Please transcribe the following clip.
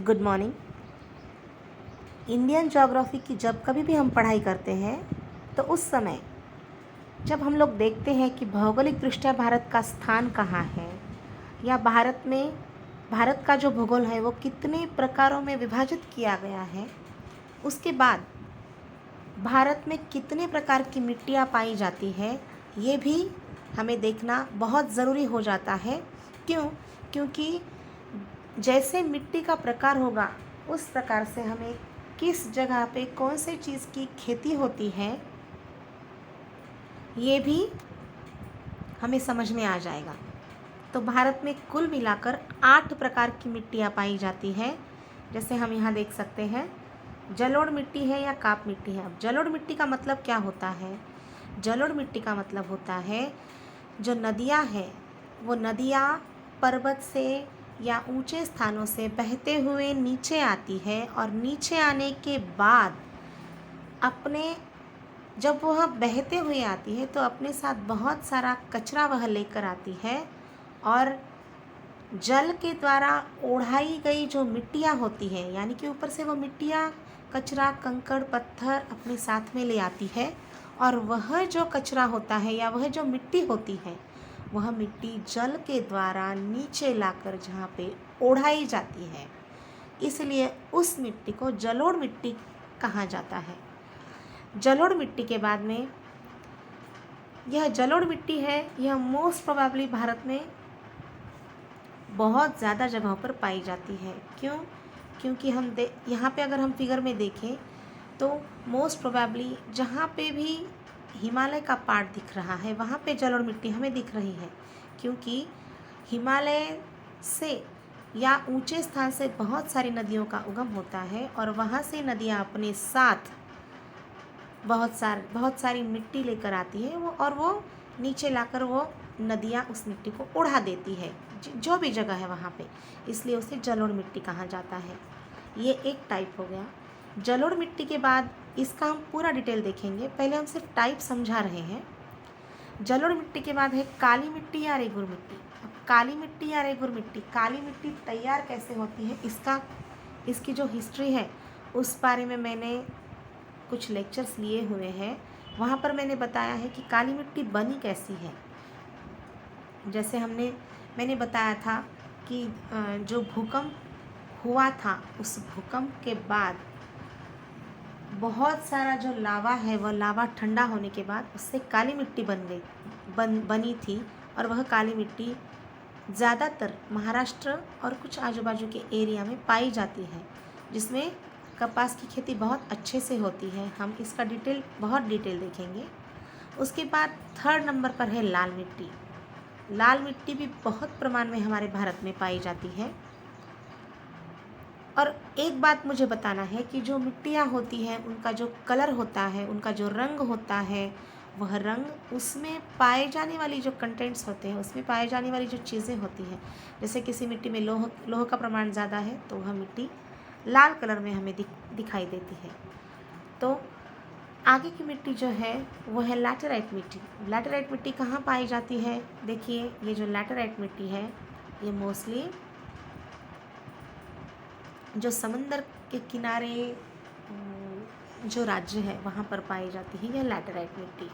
Good morning. Indian geography की जब कभी भी हम पढ़ाई करते हैं तो उस समय जब हम लोग देखते हैं कि भौगोलिक दृष्टया भारत का स्थान कहाँ है या भारत का जो भूगोल है वो कितने प्रकारों में विभाजित किया गया है, उसके बाद भारत में कितने प्रकार की मिट्टियाँ पाई जाती है, ये भी हमें देखना बहुत ज़रूरी हो जाता है। क्योंकि जैसे मिट्टी का प्रकार होगा उस प्रकार से हमें किस जगह पे कौन से चीज़ की खेती होती है ये भी हमें समझ में आ जाएगा। तो भारत में कुल मिलाकर 8 प्रकार की मिट्टियाँ पाई जाती है। जैसे हम यहाँ देख सकते हैं, जलोढ़ मिट्टी है या काप मिट्टी है। अब जलोढ़ मिट्टी का मतलब क्या होता है? जलोढ़ मिट्टी का मतलब होता है जो नदियाँ हैं वो नदियाँ पर्वत से या ऊंचे स्थानों से बहते हुए नीचे आती है और नीचे आने के बाद जब वह बहते हुए आती है तो अपने साथ बहुत सारा कचरा वह लेकर आती है और जल के द्वारा ओढ़ाई गई जो मिट्टियाँ होती हैं, यानी कि ऊपर से वो मिट्टियाँ कचरा कंकड़ पत्थर अपने साथ में ले आती है और वह जो कचरा होता है या वह जो मिट्टी होती है वह मिट्टी जल के द्वारा नीचे लाकर जहाँ पे ओढ़ाई जाती है, इसलिए उस मिट्टी को जलोढ़ मिट्टी कहा जाता है। जलोढ़ मिट्टी के बाद में यह जलोढ़ मिट्टी है, यह मोस्ट प्रोबेबली भारत में बहुत ज़्यादा जगहों पर पाई जाती है। क्योंकि यहाँ पे अगर हम फिगर में देखें तो मोस्ट प्रोबेबली जहाँ पे भी हिमालय का पार्ट दिख रहा है वहाँ पे जलोढ़ मिट्टी हमें दिख रही है, क्योंकि हिमालय से या ऊंचे स्थान से बहुत सारी नदियों का उगम होता है और वहाँ से नदियाँ अपने साथ बहुत सारी मिट्टी लेकर आती है और वो नीचे लाकर वो नदियाँ उस मिट्टी को उड़ा देती है जो भी जगह है वहाँ पे, इसलिए उसे जलोढ़ मिट्टी कहा जाता है। ये एक टाइप हो गया। जलोढ़ मिट्टी के बाद इसका हम पूरा डिटेल देखेंगे, पहले हम सिर्फ टाइप समझा रहे हैं। जलोढ़ मिट्टी के बाद है काली मिट्टी या रेगुर मिट्टी। अब काली मिट्टी या रेगुर मिट्टी, काली मिट्टी तैयार कैसे होती है इसकी जो हिस्ट्री है उस बारे में मैंने कुछ लेक्चर्स लिए हुए हैं, वहाँ पर मैंने बताया है कि काली मिट्टी बनी कैसी है। जैसे मैंने बताया था कि जो भूकंप हुआ था उस भूकंप के बाद बहुत सारा जो लावा है वह लावा ठंडा होने के बाद उससे काली मिट्टी बनी थी और वह काली मिट्टी ज़्यादातर महाराष्ट्र और कुछ आजू बाजू के एरिया में पाई जाती है, जिसमें कपास की खेती बहुत अच्छे से होती है। हम इसका बहुत डिटेल देखेंगे। उसके बाद 3rd नंबर पर है लाल मिट्टी। लाल मिट्टी भी बहुत प्रमाण में हमारे भारत में पाई जाती है। और एक बात मुझे बताना है कि जो मिट्टियाँ होती हैं उनका जो कलर होता है, उनका जो रंग होता है, वह रंग उसमें पाए जाने वाली जो कंटेंट्स होते हैं, उसमें पाए जाने वाली जो चीज़ें होती हैं, जैसे किसी मिट्टी में लोह का प्रमाण ज़्यादा है तो वह मिट्टी लाल कलर में हमें दिखाई देती है। तो आगे की मिट्टी जो है वो है लैटेराइट मिट्टी। लैटेराइट मिट्टी कहाँ पाई जाती है? देखिए, ये जो लैटेराइट मिट्टी है ये मोस्टली जो समंदर के किनारे जो राज्य है वहाँ पर पाई जाती है यह लैटेराइट मिट्टी।